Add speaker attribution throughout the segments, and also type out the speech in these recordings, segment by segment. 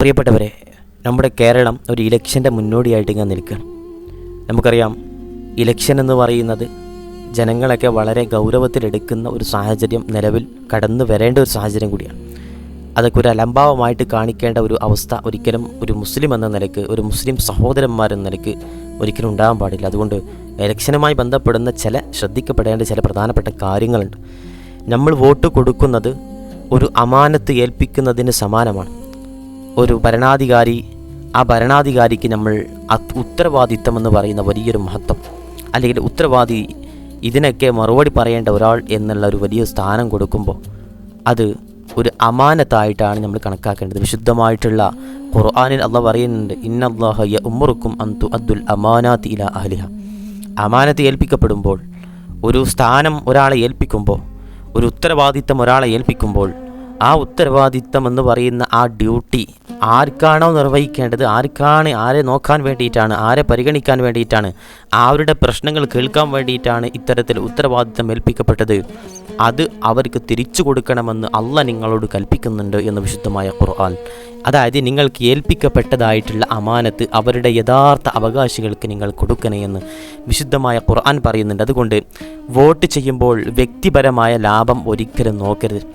Speaker 1: പ്രിയപ്പെട്ടവരെ, നമ്മുടെ കേരളം ഒരു ഇലക്ഷൻ്റെ മുന്നോടിയായിട്ട് ഇങ്ങനെ നിൽക്കുകയാണ്. നമുക്കറിയാം, ഇലക്ഷൻ എന്ന് പറയുന്നത് ജനങ്ങളൊക്കെ വളരെ ഗൗരവത്തിലെടുക്കുന്ന ഒരു സാഹചര്യം നിലവിൽ കടന്നു വരേണ്ട ഒരു സാഹചര്യം കൂടിയാണ്. അതൊക്കെ ഒരു അലംഭാവമായിട്ട് കാണിക്കേണ്ട ഒരു അവസ്ഥ ഒരിക്കലും ഒരു മുസ്ലിം എന്ന നിലയ്ക്ക്, ഒരു മുസ്ലിം സഹോദരന്മാരെന്ന നിലയ്ക്ക് ഒരിക്കലും ഉണ്ടാകാൻ പാടില്ല. അതുകൊണ്ട് ഇലക്ഷനുമായി ബന്ധപ്പെടുന്ന ശ്രദ്ധിക്കപ്പെടേണ്ട ചില പ്രധാനപ്പെട്ട കാര്യങ്ങളുണ്ട്. നമ്മൾ വോട്ട് കൊടുക്കുന്നത് ഒരു അമാനത്ത് ഏൽപ്പിക്കുന്നതിന് സമാനമാണ്. ഒരു ഭരണാധികാരി, ആ ഭരണാധികാരിക്ക് നമ്മൾ ഉത്തരവാദിത്തം എന്ന് പറയുന്ന വലിയൊരു മഹത്വം, അല്ലെങ്കിൽ ഉത്തരവാദി, ഇതിനൊക്കെ മറുപടി പറയേണ്ട ഒരാൾ എന്നുള്ള ഒരു വലിയ സ്ഥാനം കൊടുക്കുമ്പോൾ അത് ഒരു അമാനത്തായിട്ടാണ് നമ്മൾ കണക്കാക്കേണ്ടത്. വിശുദ്ധമായിട്ടുള്ള ഖുർആനിൽ അള്ളാഹ് പറയുന്നുണ്ട്, ഇന്നല്ലാഹ യഅ്മുറുക്കും അൻ തുഅദ്ദുൽ അമാനാതി ഇലാ അഹ്ലിഹ. അമാനത്ത് ഏൽപ്പിക്കപ്പെടുമ്പോൾ, ഒരു സ്ഥാനം ഒരാളെ ഏൽപ്പിക്കുമ്പോൾ, ഒരു ഉത്തരവാദിത്തം ഒരാളെ ഏൽപ്പിക്കുമ്പോൾ, ആ ഉത്തരവാദിത്തം എന്ന് പറയുന്ന ആ ഡ്യൂട്ടി ആർക്കാണോ നിർവഹിക്കേണ്ടത്, ആരെ നോക്കാൻ വേണ്ടിയിട്ടാണ്, ആരെ പരിഗണിക്കാൻ വേണ്ടിയിട്ടാണ്, അവരുടെ പ്രശ്നങ്ങൾ കേൾക്കാൻ വേണ്ടിയിട്ടാണ് ഇത്തരത്തിൽ ഉത്തരവാദിത്തം ഏൽപ്പിക്കപ്പെട്ടത്, അത് അവർക്ക് തിരിച്ചു കൊടുക്കണമെന്ന് അള്ളാഹ് നിങ്ങളോട് കൽപ്പിക്കുന്നുണ്ട് എന്ന് വിശുദ്ധമായ ഖുർആൻ. അതായത് നിങ്ങൾക്ക് ഏൽപ്പിക്കപ്പെട്ടതായിട്ടുള്ള അമാനത്ത് അവരുടെ യഥാർത്ഥ അവകാശികൾക്ക് നിങ്ങൾ കൊടുക്കണേ എന്ന് വിശുദ്ധമായ ഖുർആൻ പറയുന്നുണ്ട്. അതുകൊണ്ട് വോട്ട് ചെയ്യുമ്പോൾ വ്യക്തിപരമായ ലാഭം ഒരിക്കലും നോക്കരുത്.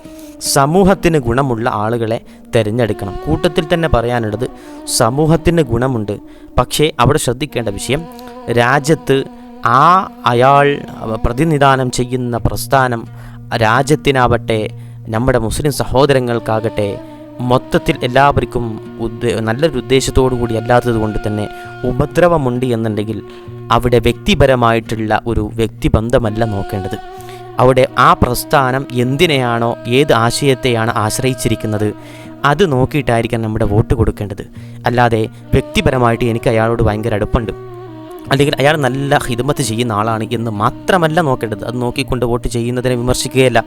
Speaker 1: സമൂഹത്തിന് ഗുണമുള്ള ആളുകളെ തിരഞ്ഞെടുക്കണം. കൂട്ടത്തിൽ തന്നെ പറയാനുള്ളത്, സമൂഹത്തിന് ഗുണമുണ്ട്, പക്ഷേ അവിടെ ശ്രദ്ധിക്കേണ്ട വിഷയം, രാജ്യത്ത് അയാൾ പ്രതിനിധാനം ചെയ്യുന്ന പ്രസ്ഥാനം രാജ്യത്തിനാവട്ടെ, നമ്മുടെ മുസ്ലിം സഹോദരങ്ങൾക്കാകട്ടെ, മൊത്തത്തിൽ എല്ലാവർക്കും നല്ലൊരു ഉദ്ദേശത്തോടു കൂടി അല്ലാത്തത് കൊണ്ട് തന്നെ ഉപദ്രവമുണ്ട് എന്നുണ്ടെങ്കിൽ അവിടെ വ്യക്തിപരമായിട്ടുള്ള ഒരു വ്യക്തിബന്ധമല്ല നോക്കേണ്ടത്. അവിടെ ആ പ്രസ്ഥാനം എന്തിനെയാണോ, ഏത് ആശയത്തെയാണ് ആശ്രയിച്ചിരിക്കുന്നത്, അത് നോക്കിയിട്ടായിരിക്കാം നമ്മുടെ വോട്ട് കൊടുക്കേണ്ടത്. അല്ലാതെ വ്യക്തിപരമായിട്ട് എനിക്ക് അയാളോട് ഭയങ്കര അടുപ്പുണ്ട്, അല്ലെങ്കിൽ അയാൾ നല്ല ഹിദ്മത്ത് ചെയ്യുന്ന ആളാണ് എന്ന് മാത്രമല്ല നോക്കേണ്ടത്. അത് നോക്കിക്കൊണ്ട് വോട്ട് ചെയ്യുന്നതിനെ വിമർശിക്കുകയല്ല,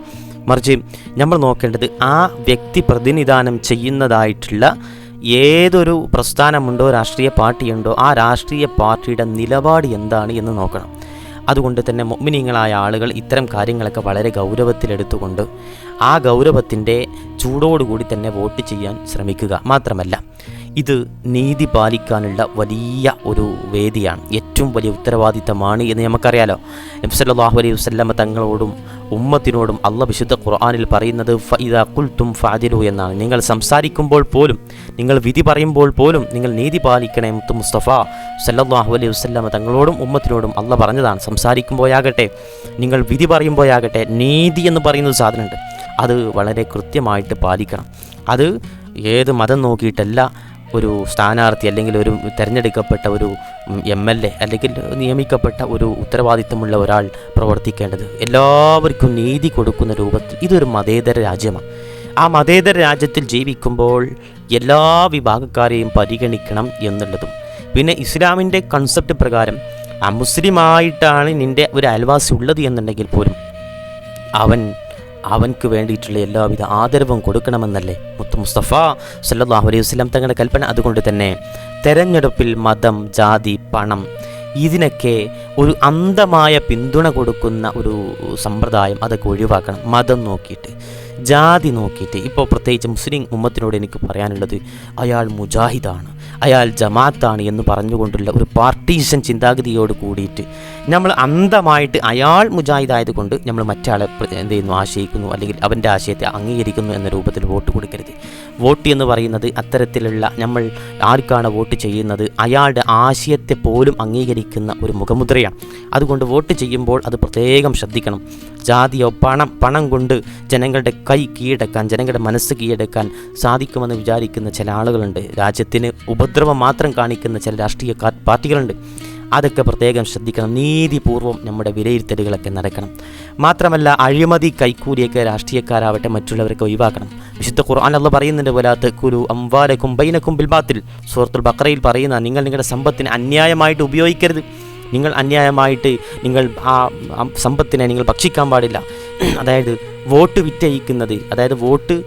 Speaker 1: മറിച്ച് നമ്മൾ നോക്കേണ്ടത് ആ വ്യക്തി പ്രതിനിധാനം ചെയ്യുന്നതായിട്ടുള്ള ഏതൊരു പ്രസ്ഥാനമുണ്ടോ, രാഷ്ട്രീയ പാർട്ടിയുണ്ടോ, ആ രാഷ്ട്രീയ പാർട്ടിയുടെ നിലപാട് എന്താണ് എന്ന് നോക്കണം. അതുകൊണ്ട് തന്നെ മുഅ്മിനീങ്ങളായ ആളുകൾ ഇത്തരം കാര്യങ്ങളൊക്കെ വളരെ ഗൗരവത്തിലെടുത്തുകൊണ്ട് ആ ഗൗരവത്തിൻ്റെ ചൂടോടുകൂടി തന്നെ വോട്ട് ചെയ്യാൻ ശ്രമിക്കുക. മാത്രമല്ല, ഇത് നീതി പാലിക്കാനുള്ള വലിയ ഒരു വേദിയാണ്, ഏറ്റവും വലിയ ഉത്തരവാദിത്തമാണ് എന്ന് നമുക്കറിയാലോ. നബി സല്ലല്ലാഹു അലൈഹി വസല്ലമ തങ്ങളോടും ഉമ്മത്തിനോടും അള്ളാഹ് വിശുദ്ധ ഖുർആനിൽ പറയുന്നത് ഫഇദാ ഖുൽതും ഫഅദിലു എന്നാണ്. നിങ്ങൾ സംസാരിക്കുമ്പോൾ പോലും, നിങ്ങൾ വിധി പറയുമ്പോൾ പോലും നിങ്ങൾ നീതി പാലിക്കണേ. മുത്ത് മുസ്തഫ സല്ലല്ലാഹു അലൈഹി വസല്ലമ തങ്ങളോടും ഉമ്മത്തിനോടും അള്ളാഹ് പറഞ്ഞതാണ്. സംസാരിക്കുമ്പോഴാകട്ടെ, നിങ്ങൾ വിധി പറയുമ്പോഴാകട്ടെ, നീതി എന്ന് പറയുന്ന സാധനമുണ്ട്, അത് വളരെ കൃത്യമായിട്ട് പാലിക്കണം. അത് ഏത് മതം നോക്കിയിട്ടല്ല ഒരു സ്ഥാനാർത്ഥി അല്ലെങ്കിൽ ഒരു തിരഞ്ഞെടുക്കപ്പെട്ട ഒരു MLA അല്ലെങ്കിൽ നിയമിക്കപ്പെട്ട ഒരു ഉത്തരവാദിത്തമുള്ള ഒരാൾ പ്രവർത്തിക്കേണ്ടത്. എല്ലാവർക്കും നീതി കൊടുക്കുന്ന രൂപത്തിൽ. ഇതൊരു മതേതര രാജ്യമാണ്. ആ മതേതര രാജ്യത്തിൽ ജീവിക്കുമ്പോൾ എല്ലാ വിഭാഗക്കാരെയും പരിഗണിക്കണം എന്നുള്ളതും, പിന്നെ ഇസ്ലാമിൻ്റെ കൺസെപ്റ്റ് പ്രകാരം മുസ്ലിമായിട്ടാണ് നിൻ്റെ ഒരു അയൽവാസി ഉള്ളത് എന്നുണ്ടെങ്കിൽ പോലും അവൻക്ക് വേണ്ടിയിട്ടുള്ള എല്ലാവിധ ആദരവും കൊടുക്കണമെന്നല്ലേ മുത്ത് മുസ്തഫ സല്ലല്ലാഹു അലൈഹി വസല്ലം തങ്ങളുടെ കൽപ്പന. അതുകൊണ്ട് തന്നെ തെരഞ്ഞെടുപ്പിൽ മതം, ജാതി, പണം, ഇതിനൊക്കെ ഒരു അന്ധമായ പിന്തുണ കൊടുക്കുന്ന ഒരു സമ്പ്രദായം അതൊക്കെ ഒഴിവാക്കണം. മതം നോക്കിയിട്ട്, ജാതി നോക്കിയിട്ട്. ഇപ്പോൾ പ്രത്യേകിച്ച് മുസ്ലിം ഉമ്മത്തിനോട് എനിക്ക് പറയാനുള്ളത്, അയാൾ മുജാഹിദാണ്, അയാൾ ജമാഅത്താണ് എന്ന് പറഞ്ഞുകൊണ്ടുള്ള ഒരു പാർട്ടീഷൻ ചിന്താഗതിയോട് കൂടിയിട്ട് നമ്മൾ അന്ധമായിട്ട് അയാൾ മുജാഹിദായതുകൊണ്ട് നമ്മൾ മറ്റാളെ എന്ത് ചെയ്യുന്നു, ആശയിക്കുന്നു, അല്ലെങ്കിൽ അവൻ്റെ ആശയത്തെ അംഗീകരിക്കുന്നു എന്ന രൂപത്തിൽ വോട്ട് കൊടുക്കരുത്. വോട്ട് എന്ന് പറയുന്നത് അത്തരത്തിലുള്ള, നമ്മൾ ആർക്കാണ് വോട്ട് ചെയ്യുന്നത് അയാളുടെ ആശയത്തെ പോലും അംഗീകരിക്കുന്ന ഒരു മുഖമുദ്രയാണ്. അതുകൊണ്ട് വോട്ട് ചെയ്യുമ്പോൾ അത് പ്രത്യേകം ശ്രദ്ധിക്കണം. ജാതിയോ പണം കൊണ്ട് ജനങ്ങളുടെ കൈ കീഴടക്കാൻ, ജനങ്ങളുടെ മനസ്സ് കീഴടക്കാൻ സാധിക്കുമെന്ന് വിചാരിക്കുന്ന ചില ആളുകളുണ്ട്. രാജ്യത്തിന് ഉപദ്രവം മാത്രം കാണിക്കുന്ന ചില രാഷ്ട്രീയ പാർട്ടികളുണ്ട്. അതൊക്കെ പ്രത്യേകം ശ്രദ്ധിക്കണം. നീതിപൂർവ്വം നമ്മുടെ വിലയിരുത്തലുകളൊക്കെ നടക്കണം. മാത്രമല്ല, അഴിമതി, കൈക്കൂലിയൊക്കെ രാഷ്ട്രീയക്കാരാവട്ടെ മറ്റുള്ളവരൊക്കെ ഒഴിവാക്കണം. വിശുദ്ധ ഖുർആൻ അല്ലാഹ് പറയുന്നുണ്ട്, വലാ തഅ്കുലു അംവാലകും ബൈനകും ബിൽ ബാത്തിൽ. സൂറത്തുൽ ബഖറയിൽ പറയുന്ന, നിങ്ങൾ നിങ്ങളുടെ സമ്പത്തിനെ അന്യായമായിട്ട് ഉപയോഗിക്കരുത്. നിങ്ങൾ അന്യായമായിട്ട് ആ സമ്പത്തിനെ നിങ്ങൾ ഭക്ഷിക്കാൻ പാടില്ല. അതായത് വോട്ട് വിറ്റഴിക്കുന്നത്, അതായത് വോട്ട്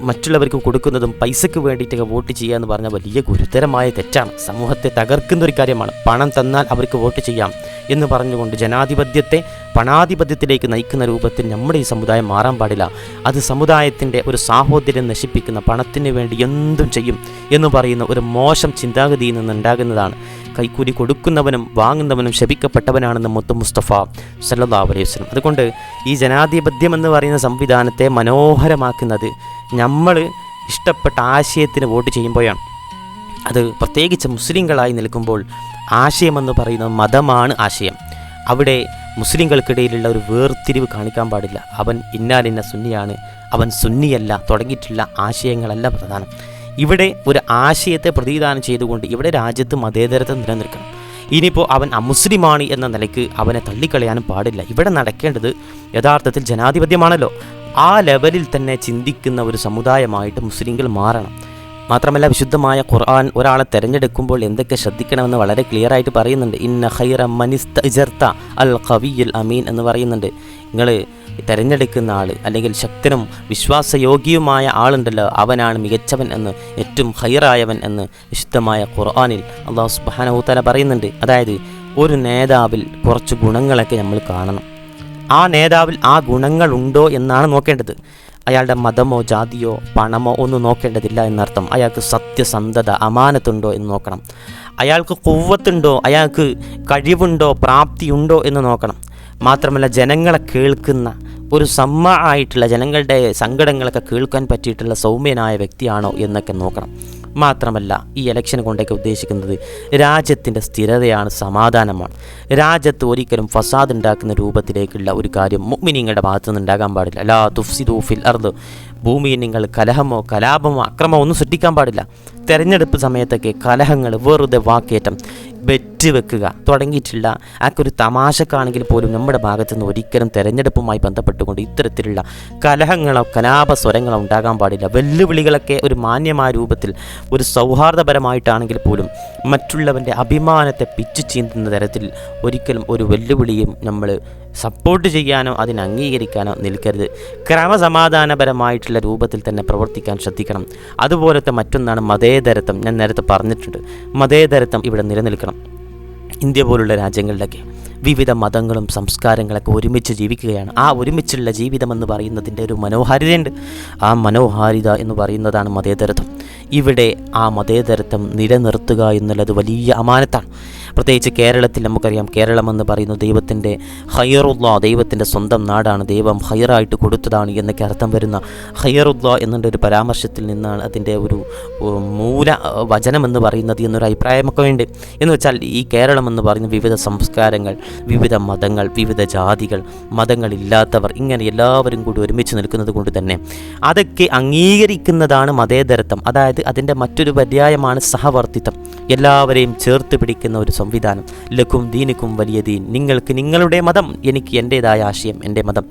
Speaker 1: മറ്റുള്ളവർക്ക് കൊടുക്കുന്നതും പൈസയ്ക്ക് വേണ്ടിയിട്ടൊക്കെ വോട്ട് ചെയ്യുക എന്ന് പറഞ്ഞാൽ വലിയ ഗുരുതരമായ തെറ്റാണ്. സമൂഹത്തെ തകർക്കുന്ന ഒരു കാര്യമാണ്. പണം തന്നാൽ അവർക്ക് വോട്ട് ചെയ്യാം, എന്ന് പറഞ്ഞുകൊണ്ട് ജനാധിപത്യത്തെ പണാധിപത്യത്തിലേക്ക് നയിക്കുന്ന രൂപത്തിൽ നമ്മുടെ ഈ സമുദായം മാറാൻ പാടില്ല. അത് സമുദായത്തിൻ്റെ ഒരു സാഹോദര്യം നശിപ്പിക്കുന്ന, പണത്തിന് വേണ്ടി എന്തും ചെയ്യും എന്ന് പറയുന്ന ഒരു മോശം ചിന്താഗതിയിൽ നിന്നുണ്ടാകുന്നതാണ്. കൈക്കൂലി കൊടുക്കുന്നവനും വാങ്ങുന്നവനും ശപിക്കപ്പെട്ടവനാണെന്ന് മുത്ത് മുസ്തഫ സല്ലല്ലാഹു അലൈഹി വസല്ലം. അതുകൊണ്ട് ഈ ജനാധിപത്യം എന്ന് പറയുന്ന സംവിധാനത്തെ മനോഹരമാക്കുന്നത് നമ്മൾ ഇഷ്ടപ്പെട്ട ആശയത്തിന് വോട്ട് ചെയ്യുമ്പോഴാണ്. അത് പ്രത്യേകിച്ച് മുസ്ലിങ്ങളായി നിൽക്കുമ്പോൾ ആശയമെന്ന് പറയുന്നത് മതമാണ് ആശയം. അവിടെ മുസ്ലിങ്ങൾക്കിടയിലുള്ള ഒരു വേർതിരിവ് കാണിക്കാൻ പാടില്ല. അവൻ ഇന്നാലിന്ന സുന്നിയാണ്, അവൻ സുന്നിയല്ല, തുടങ്ങിയിട്ടുള്ള ആശയങ്ങളല്ല പ്രധാനം. ഇവിടെ ഒരു ആശയത്തെ പ്രതിദാനം ചെയ്തുകൊണ്ട് ഇവിടെ രാജ്യത്ത് മതേതരത്വം നിലനിൽക്കണം. ഇനിയിപ്പോൾ അവൻ അമുസ്ലിമാണ് എന്ന നിലയ്ക്ക് അവനെ തള്ളിക്കളയാനും പാടില്ല. ഇവിടെ നടക്കേണ്ടത് യഥാർത്ഥത്തിൽ ജനാധിപത്യമാണല്ലോ. ആ ലെവലിൽ തന്നെ ചിന്തിക്കുന്ന ഒരു സമുദായമായിട്ട് മുസ്ലിങ്ങൾ മാറണം. മാത്രമല്ല വിശുദ്ധമായ ഖുർആൻ ഒരാളെ തിരഞ്ഞെടുക്കുമ്പോൾ എന്തൊക്കെ ശ്രദ്ധിക്കണമെന്ന് വളരെ ക്ലിയറായിട്ട് പറയുന്നുണ്ട്. ഇന്ന ഖൈറ മനിസ്തഅ്ജർത അൽ ഖവിയുൽ അമീൻ എന്ന് പറയുന്നുണ്ട്. നിങ്ങൾ തിരഞ്ഞെടുക്കുന്ന ആൾ അല്ലെങ്കിൽ ശക്തനും വിശ്വാസയോഗ്യവുമായ ആളുണ്ടല്ലോ, അവനാണ് മികച്ചവൻ എന്ന്, ഏറ്റവും ഖൈറായവൻ എന്ന് വിശുദ്ധമായ ഖുർആനിൽ അല്ലാഹു സുബ്ഹാനഹു വ തആല പറയുന്നുണ്ട്. അതായത് ഒരു നേതാവിൽ കുറച്ച് ഗുണങ്ങളൊക്കെ നമ്മൾ കാണണം. ആ നേതാവിൽ ആ ഗുണങ്ങളുണ്ടോ എന്നാണ് നോക്കേണ്ടത്. അയാളുടെ മതമോ ജാതിയോ പണമോ ഒന്നും നോക്കേണ്ടതില്ല എന്നർത്ഥം. അയാൾക്ക് സത്യസന്ധത, അമാനത്തുണ്ടോ എന്ന് നോക്കണം. അയാൾക്ക് ഖുവ്വത്തുണ്ടോ, അയാൾക്ക് കഴിവുണ്ടോ, പ്രാപ്തിയുണ്ടോ എന്ന് നോക്കണം. മാത്രമല്ല ജനങ്ങളെ കേൾക്കുന്ന ഒരു ആയിട്ടുള്ള ജനങ്ങളുടെ സങ്കടങ്ങളൊക്കെ കേൾക്കാൻ പറ്റിയിട്ടുള്ള സൗമ്യനായ വ്യക്തിയാണോ എന്നൊക്കെ നോക്കണം. മാത്രമല്ല ഈ ഇലക്ഷൻ കൊണ്ടൊക്കെ ഉദ്ദേശിക്കുന്നത് രാജ്യത്തിൻ്റെ സ്ഥിരതയാണ്, സമാധാനമാണ്. രാജ്യത്ത് ഒരിക്കലും ഫസാദ് ഉണ്ടാക്കുന്ന രൂപത്തിലേക്കുള്ള ഒരു കാര്യം മുഅ്മിനീങ്ങളുടെ ഭാഗത്തു നിന്ന് ഉണ്ടാകാൻ പാടില്ല. ലാ തുഫ്സിദൂ ഫിൽ അർദ്, ഭൂമിയിൽ നിങ്ങൾ കലഹമോ കലാപമോ അക്രമമോ ഒന്നും സൃഷ്ടിക്കാൻ പാടില്ല. തെരഞ്ഞെടുപ്പ് സമയത്തൊക്കെ കലഹങ്ങൾ, വെറുതെ വാക്കേറ്റം, ബെറ്റ് വെക്കുക തുടങ്ങിയിട്ടുള്ള ആക്കെ ഒരു തമാശക്കാണെങ്കിൽ പോലും നമ്മുടെ ഭാഗത്തുനിന്ന് ഒരിക്കലും തെരഞ്ഞെടുപ്പുമായി ബന്ധപ്പെട്ടുകൊണ്ട് ഇത്തരത്തിലുള്ള കലഹങ്ങളോ കലാപ സ്വരങ്ങളോ ഉണ്ടാകാൻ പാടില്ല. വെല്ലുവിളികളൊക്കെ ഒരു മാന്യമായ രൂപത്തിൽ, ഒരു സൗഹാർദ്ദപരമായിട്ടാണെങ്കിൽ പോലും മറ്റുള്ളവൻ്റെ അഭിമാനത്തെ പിച്ചു ചീന്തുന്ന തരത്തിൽ ഒരിക്കലും ഒരു വെല്ലുവിളിയും നമ്മൾ സപ്പോർട്ട് ചെയ്യാനോ അതിനെ അംഗീകരിക്കാനോ നിൽക്കരുത്. ക്രമസമാധാനപരമായിട്ടുള്ള രൂപത്തിൽ തന്നെ പ്രവർത്തിക്കാൻ ശ്രദ്ധിക്കണം. അതുപോലത്തെ മറ്റൊന്നാണ് മതേതരത്വം. ഞാൻ നേരത്തെ പറഞ്ഞിട്ടുണ്ട്, മതേതരത്വം ഇവിടെ നിലനിൽക്കണം. ഇന്ത്യ പോലുള്ള രാജ്യങ്ങളിലൊക്കെ വിവിധ മതങ്ങളും സംസ്കാരങ്ങളൊക്കെ ഒരുമിച്ച് ജീവിക്കുകയാണ്. ആ ഒരുമിച്ചുള്ള ജീവിതമെന്ന് പറയുന്നതിൻ്റെ ഒരു മനോഹാരിതയുണ്ട്. ആ മനോഹാരിത എന്ന് പറയുന്നതാണ് മതേതരത്വം. ഇവിടെ ആ മതേതരത്വം നിലനിർത്തുക എന്നുള്ളത് വലിയ അമാനത്താണ്. പ്രത്യേകിച്ച് കേരളത്തിൽ നമുക്കറിയാം, കേരളമെന്ന് പറയുന്നത് ദൈവത്തിൻ്റെ ഖൈറുല്ലാ, ദൈവത്തിൻ്റെ സ്വന്തം നാടാണ്, ദൈവം ഖൈറായിട്ട് കൊടുത്തതാണ് എന്നൊക്കെ അർത്ഥം വരുന്ന ഖൈറുല്ലാ എന്നുള്ള ഒരു പരാമർശത്തിൽ നിന്നാണ് അതിൻ്റെ ഒരു മൂല വചനമെന്ന് പറയുന്നത് എന്നൊരു അഭിപ്രായമൊക്കെ ഉണ്ട്. എന്ന് വെച്ചാൽ ഈ കേരളം എന്ന് പറയുന്ന വിവിധ സംസ്കാരങ്ങൾ, വിവിധ മതങ്ങൾ, വിവിധ ജാതികൾ, മതങ്ങളില്ലാത്തവർ, ഇങ്ങനെ എല്ലാവരും കൂടി ഒരുമിച്ച് നിൽക്കുന്നത് കൊണ്ട് തന്നെ അതൊക്കെ അംഗീകരിക്കുന്നതാണ് മതേതരത്വം. അതായത് അതിൻ്റെ മറ്റൊരു പര്യായമാണ് സഹവർത്തിത്വം. എല്ലാവരെയും ചേർത്ത് പിടിക്കുന്ന ഒരു സംവിധാനം. ലക്കും ദീനിക്കും വലിയ ദീൻ, നിങ്ങൾക്ക് നിങ്ങളുടെ മതം, എനിക്ക് എൻ്റേതായ ആശയം, എൻ്റെ മതം.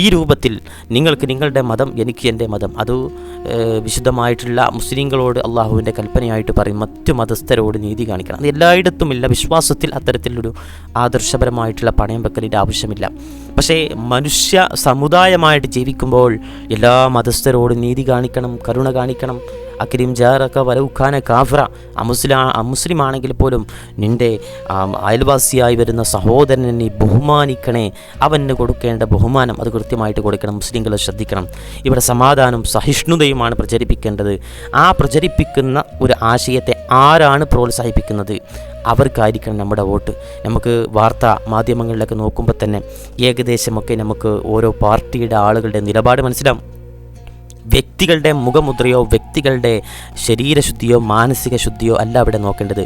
Speaker 1: ഈ രൂപത്തിൽ നിങ്ങൾക്ക് നിങ്ങളുടെ മതം, എനിക്ക് എൻ്റെ മതം. അത് വിശുദ്ധമായിട്ടുള്ള മുസ്ലിങ്ങളോട് അള്ളാഹുവിൻ്റെ കൽപ്പനയായിട്ട് പറയും. മറ്റു മതസ്ഥരോട് നീതി കാണിക്കണം. അത് എല്ലായിടത്തുമില്ല. വിശ്വാസത്തിൽ അത്തരത്തിലൊരു ആദർശപരമായിട്ടുള്ള പണയം വെക്കലിൻ്റെ ആവശ്യമില്ല. പക്ഷേ മനുഷ്യ സമുദായമായിട്ട് ജീവിക്കുമ്പോൾ എല്ലാ മതസ്ഥരോടും നീതി കാണിക്കണം, കരുണ കാണിക്കണം. അക്രിം ജാറക വലൗഖാന കാഫിറ, അമുസ്ലിം ആണെങ്കിൽ പോലും നിൻ്റെ അയൽവാസിയായി വരുന്ന സഹോദരനെ നീ ബഹുമാനിക്കണേ. അവന് കൊടുക്കേണ്ട ബഹുമാനം അത് കൃത്യമായിട്ട് കൊടുക്കണം. മുസ്ലിങ്ങൾ ശ്രദ്ധിക്കണം. ഇവിടെ സമാധാനവും സഹിഷ്ണുതയുമാണ് പ്രചരിപ്പിക്കേണ്ടത്. ആ പ്രചരിപ്പിക്കുന്ന ഒരു ആശയത്തെ ആരാണ് പ്രോത്സാഹിപ്പിക്കുന്നത്, അവർക്കായിരിക്കണം നമ്മുടെ വോട്ട്. നമുക്ക് വാർത്താ മാധ്യമങ്ങളിലൊക്കെ നോക്കുമ്പോൾ തന്നെ ഏകദേശമൊക്കെ നമുക്ക് ഓരോ പാർട്ടിയുടെ ആളുകളുടെ നിലപാട് മനസ്സിലാവും. വ്യക്തികളുടെ മുഖമുദ്രയോ വ്യക്തികളുടെ ശരീരശുദ്ധിയോ മാനസിക ശുദ്ധിയോ അല്ല അവിടെ നോക്കേണ്ടത്.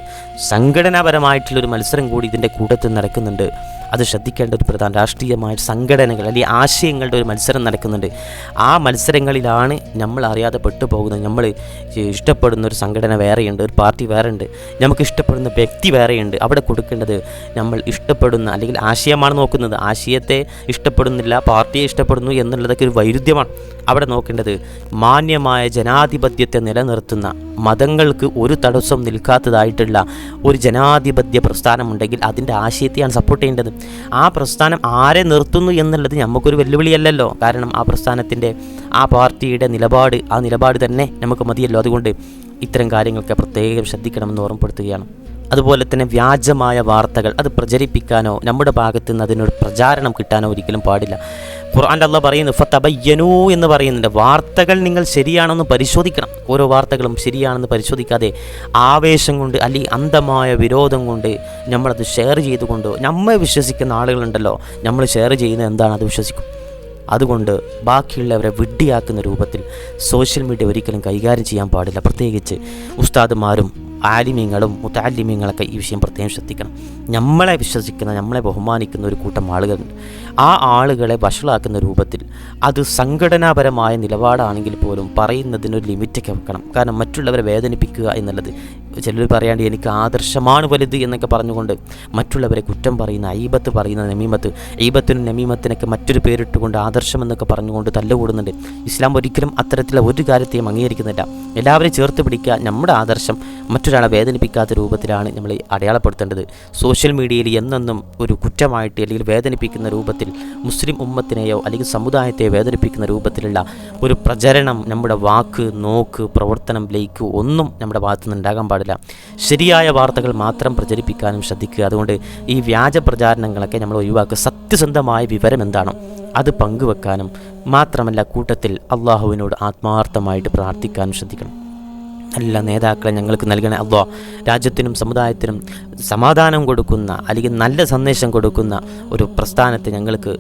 Speaker 1: സംഘടനാപരമായിട്ടുള്ളൊരു മത്സരം കൂടി ഇതിൻ്റെ കൂട്ടത്തിൽ നടക്കുന്നുണ്ട്. അത് ശ്രദ്ധിക്കേണ്ട ഒരു പ്രധാന രാഷ്ട്രീയമായ സംഘടനകൾ അല്ലെങ്കിൽ ആശയങ്ങളുടെ ഒരു മത്സരം നടക്കുന്നുണ്ട്. ആ മത്സരങ്ങളിലാണ് നമ്മൾ അറിയാതെ പെട്ടുപോകുന്നത്. നമ്മൾ ഇഷ്ടപ്പെടുന്ന ഒരു സംഘടന വേറെയുണ്ട്, ഒരു പാർട്ടി വേറെയുണ്ട്, നമുക്ക് ഇഷ്ടപ്പെടുന്ന വ്യക്തി വേറെയുണ്ട്. അവിടെ കൊടുക്കേണ്ടത് നമ്മൾ ഇഷ്ടപ്പെടുന്ന അല്ലെങ്കിൽ ആശയമാണ് നോക്കുന്നത്. ആശയത്തെ ഇഷ്ടപ്പെടുന്നില്ല, പാർട്ടിയെ ഇഷ്ടപ്പെടുന്നു എന്നുള്ളതൊക്കെ ഒരു വൈരുദ്ധ്യമാണ്. അവിടെ നോക്കേണ്ടത് മാന്യമായ ജനാധിപത്യത്തെ നിലനിർത്തുന്ന, മതങ്ങൾക്ക് ഒരു തടസ്സം നിൽക്കാത്തതായിട്ടുള്ള ഒരു ജനാധിപത്യ പ്രസ്ഥാനമുണ്ടെങ്കിൽ അതിൻ്റെ ആശയത്തെയാണ് സപ്പോർട്ട് ചെയ്യേണ്ടത്. ആ പ്രസ്ഥാനം ആരെ നിർത്തുന്നു എന്നുള്ളത് നമുക്കൊരു വെല്ലുവിളിയല്ലല്ലോ. കാരണം ആ പ്രസ്ഥാനത്തിൻ്റെ, ആ പാർട്ടിയുടെ നിലപാട് തന്നെ നമുക്ക് മതിയല്ലോ. അതുകൊണ്ട് ഇത്തരം കാര്യങ്ങളൊക്കെ പ്രത്യേകം ശ്രദ്ധിക്കണമെന്ന് ഓർമ്മപ്പെടുത്തുകയാണ്. അതുപോലെ തന്നെ വ്യാജമായ വാർത്തകൾ അത് പ്രചരിപ്പിക്കാനോ നമ്മുടെ ഭാഗത്തു നിന്ന് അതിനൊരു പ്രചാരണം കിട്ടാനോ ഒരിക്കലും പാടില്ല. ഖുർആനിൽ അല്ലാഹ് പറയുന്നു ഫതബയ്യനൂ എന്ന് പറയുന്നുണ്ട്. വാർത്തകൾ നിങ്ങൾ ശരിയാണെന്ന് പരിശോധിക്കണം. ഓരോ വാർത്തകളും ശരിയാണെന്ന് പരിശോധിക്കാതെ ആവേശം കൊണ്ട് അല്ലെങ്കിൽ അന്ധമായ വിരോധം കൊണ്ട് നമ്മളത് ഷെയർ ചെയ്തുകൊണ്ട് നമ്മെ വിശ്വസിക്കുന്ന ആളുകളുണ്ടല്ലോ, നമ്മൾ ഷെയർ ചെയ്യുന്നത് എന്താണ് അത് വിശ്വസിക്കും. അതുകൊണ്ട് ബാക്കിയുള്ളവരെ വിഡ്ഢിയാക്കുന്ന രൂപത്തിൽ സോഷ്യൽ മീഡിയ ഒരിക്കലും കൈകാര്യം ചെയ്യാൻ പാടില്ല. പ്രത്യേകിച്ച് ഉസ്താദുമാരും ആലിമീങ്ങളും മുതഅല്ലിമീങ്ങളൊക്കെ ഈ വിഷയം പ്രത്യേകം ശ്രദ്ധിക്കണം. നമ്മളെ വിശ്വസിക്കുന്ന, നമ്മളെ ബഹുമാനിക്കുന്ന ഒരു കൂട്ടം ആളുകളുണ്ട്. ആ ആളുകളെ വഷളാക്കുന്ന രൂപത്തിൽ അത് സംഘടനാപരമായ നിലപാടാണെങ്കിൽ പോലും പറയുന്നതിനൊരു ലിമിറ്റൊക്കെ വെക്കണം. കാരണം മറ്റുള്ളവരെ വേദനിപ്പിക്കുക എന്നുള്ളത്, ചിലർ പറയാണ്ട് എനിക്ക് ആദർശമാണ് വലുത് എന്നൊക്കെ പറഞ്ഞുകൊണ്ട് മറ്റുള്ളവരെ കുറ്റം പറയുന്ന, ഐബത്ത് പറയുന്ന, നമീമത്ത്, ഈബത്തിനും നമീമത്തിനൊക്കെ മറ്റൊരു പേരിട്ടുകൊണ്ട് ആദർശം എന്നൊക്കെ പറഞ്ഞുകൊണ്ട് തല്ലുകൂടുന്നുണ്ട്. ഇസ്ലാം ഒരിക്കലും അത്തരത്തിലുള്ള ഒരു കാര്യത്തെയും അംഗീകരിക്കുന്നില്ല. എല്ലാവരെയും ചേർത്ത് പിടിക്കുക. നമ്മുടെ ആദർശം മറ്റൊരാളെ വേദനിപ്പിക്കാത്ത രൂപത്തിലാണ് നമ്മൾ അടയാളപ്പെടുത്തേണ്ടത്. സോഷ്യൽ മീഡിയയിൽ എന്നെന്നും ഒരു കുറ്റമായിട്ട് അല്ലെങ്കിൽ വേദനിപ്പിക്കുന്ന രൂപത്തിൽ മുസ്ലിം ഉമ്മത്തിനെയോ അല്ലെങ്കിൽ സമുദായത്തെയോ വേദനിപ്പിക്കുന്ന രൂപത്തിലുള്ള ഒരു പ്രചരണം, നമ്മുടെ വാക്ക്, നോക്ക്, പ്രവർത്തനം, ലൈക്ക് ഒന്നും നമ്മുടെ ഭാഗത്തു നിന്ന് ഉണ്ടാകാൻ പാടില്ല. ശരിയായ വാർത്തകൾ മാത്രം പ്രചരിപ്പിക്കാനും ശ്രദ്ധിക്കുക. അതുകൊണ്ട് ഈ വ്യാജ പ്രചാരണങ്ങളൊക്കെ നമ്മൾ ഒഴിവാക്കുക. സത്യസന്ധമായ വിവരം എന്താണോ അത് പങ്കുവെക്കാനും മാത്രമല്ല കൂട്ടത്തിൽ അള്ളാഹുവിനോട് ആത്മാർത്ഥമായിട്ട് പ്രാർത്ഥിക്കാനും ശ്രദ്ധിക്കണം. നല്ല നേതാക്കളെ ഞങ്ങൾക്ക് നൽകണേ അല്ലാഹ്. രാജ്യത്തിനും സമുദായത്തിനും സമാധാനം കൊടുക്കുന്ന അല്ലെങ്കിൽ നല്ല സന്ദേശം കൊടുക്കുന്ന ഒരു പ്രസ്ഥാനത്തെ ഞങ്ങൾക്ക്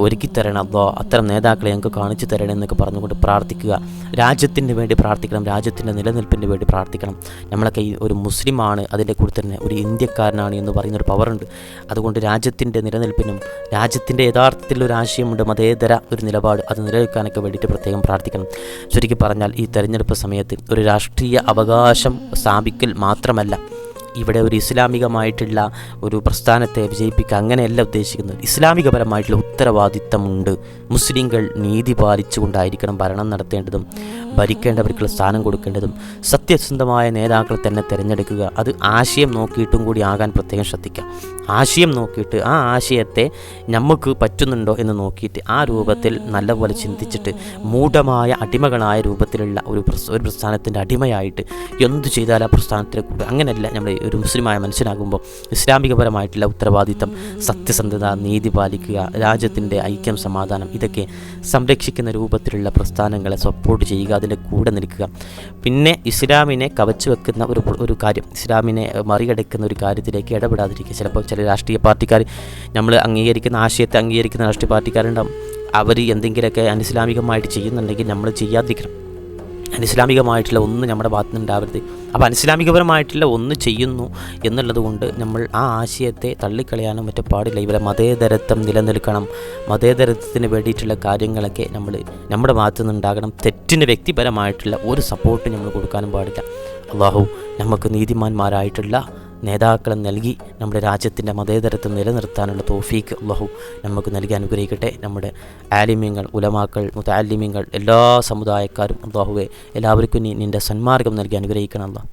Speaker 1: ഒരുക്കിത്തരണം അല്ലാഹ്. അത്തരം നേതാക്കളെ ഞങ്ങൾക്ക് കാണിച്ചു തരണം എന്നൊക്കെ പറഞ്ഞുകൊണ്ട് പ്രാർത്ഥിക്കുക. രാജ്യത്തിന് വേണ്ടി പ്രാർത്ഥിക്കണം, രാജ്യത്തിൻ്റെ നിലനിൽപ്പിന് വേണ്ടി പ്രാർത്ഥിക്കണം. നമ്മളൊക്കെ ഈ ഒരു മുസ്ലിമാണ്, അതിൻ്റെ കൂടെ തന്നെ ഒരു ഇന്ത്യക്കാരനാണ് എന്ന് പറയുന്നൊരു പവറുണ്ട്. അതുകൊണ്ട് രാജ്യത്തിൻ്റെ നിലനിൽപ്പിനും രാജ്യത്തിൻ്റെ യഥാർത്ഥത്തിലൊരു ആശയമുണ്ട്, മതേതര ഒരു നിലപാട്, അത് നിലനിൽക്കാനൊക്കെ വേണ്ടിയിട്ട് പ്രത്യേകം പ്രാർത്ഥിക്കണം. ചുരുക്കി പറഞ്ഞാൽ ഈ തെരഞ്ഞെടുപ്പ് സമയത്ത് ഒരു രാഷ്ട്രീയ അവകാശം സ്ഥാപിക്കൽ മാത്രമല്ല, ഇവിടെ ഒരു ഇസ്ലാമികമായിട്ടുള്ള ഒരു പ്രസ്ഥാനത്തെ വിജയിപ്പിക്കുക അങ്ങനെയല്ല ഉദ്ദേശിക്കുന്നത്. ഇസ്ലാമികപരമായിട്ടുള്ള ഉത്തരവാദിത്തമുണ്ട്. മുസ്ലിങ്ങൾ നീതി പാലിച്ചുകൊണ്ടായിരിക്കണം ഭരണം നടത്തേണ്ടതും ഭരിക്കേണ്ടവർക്കുള്ള സ്ഥാനം കൊടുക്കേണ്ടതും. സത്യസന്ധമായ നേതാക്കളെ തന്നെ തിരഞ്ഞെടുക്കുക. അത് ആശയം നോക്കിയിട്ടും കൂടി ആകാൻ പ്രത്യേകം ശ്രദ്ധിക്കുക. ആശയം നോക്കിയിട്ട് ആ ആശയത്തെ നമുക്ക് പറ്റുന്നുണ്ടോ എന്ന് നോക്കിയിട്ട് ആ രൂപത്തിൽ നല്ലപോലെ ചിന്തിച്ചിട്ട് മൂഢമായ അടിമകളായ രൂപത്തിലുള്ള ഒരു പ്രസ്ഥാനത്തിൻ്റെ അടിമയായിട്ട് എന്തു ചെയ്താൽ ആ പ്രസ്ഥാനത്തിലെ കൂടെ അങ്ങനെയല്ല. നമ്മൾ ഒരു മുസ്ലിമായ മനുഷ്യനാകുമ്പോൾ ഇസ്ലാമികപരമായിട്ടുള്ള ഉത്തരവാദിത്തം, സത്യസന്ധത, നീതി പാലിക്കുക, രാജ്യത്തിൻ്റെ ഐക്യം, സമാധാനം ഇതൊക്കെ സംരക്ഷിക്കുന്ന രൂപത്തിലുള്ള പ്രസ്ഥാനങ്ങളെ സപ്പോർട്ട് ചെയ്യുക, അതിൻ്റെ കൂടെ നിൽക്കുക. പിന്നെ ഇസ്ലാമിനെ കവച്ചു വെക്കുന്ന ഒരു കാര്യം, ഇസ്ലാമിനെ മറികടക്കുന്ന ഒരു കാര്യത്തിലേക്ക് ഇടപെടാതിരിക്കുക. ചിലപ്പോൾ ചില രാഷ്ട്രീയ പാർട്ടിക്കാർ, നമ്മൾ അംഗീകരിക്കുന്ന ആശയത്തെ അംഗീകരിക്കുന്ന രാഷ്ട്രീയ പാർട്ടിക്കാരുണ്ടാവും, അവർ എന്തെങ്കിലുമൊക്കെ അനിസ്ലാമികമായിട്ട് ചെയ്യുന്നുണ്ടെങ്കിൽ നമ്മൾ ചെയ്യാതിരിക്കണം. അനിസ്ലാമികമായിട്ടുള്ള ഒന്ന് നമ്മുടെ ഭാഗത്തു നിന്നുണ്ടാവരുത്. അപ്പോൾ അനിസ്ലാമികപരമായിട്ടുള്ള ഒന്ന് ചെയ്യുന്നു എന്നുള്ളത് കൊണ്ട് നമ്മൾ ആ ആശയത്തെ തള്ളിക്കളയാനും മറ്റും പാടില്ല. ഇവിടെ മതേതരത്വം നിലനിൽക്കണം. മതേതരത്വത്തിന് വേണ്ടിയിട്ടുള്ള കാര്യങ്ങളൊക്കെ നമ്മുടെ ഭാഗത്തു നിന്നുണ്ടാകണം. തെറ്റിന് വ്യക്തിപരമായിട്ടുള്ള ഒരു സപ്പോർട്ട് നമ്മൾ കൊടുക്കാനും പാടില്ല. അള്ളാഹു നമുക്ക് നീതിമാന്മാരായിട്ടുള്ള നേതാക്കളെ നൽകി നമ്മുടെ രാജ്യത്തിൻ്റെ മതേതരത്വം നിലനിർത്താനുള്ള തൗഫീക്ക് അല്ലാഹു നമുക്ക് നൽകി അനുഗ്രഹിക്കട്ടെ. നമ്മുടെ ആലിമീങ്ങൾ, ഉലമാക്കൾ, മുതഅല്ലിമീങ്ങൾ എല്ലാ സമുദായക്കാരും അല്ലാഹുവേ എല്ലാവർക്കും നിൻ്റെ സന്മാർഗം നൽകി അനുഗ്രഹിക്കണം അല്ലാഹ്.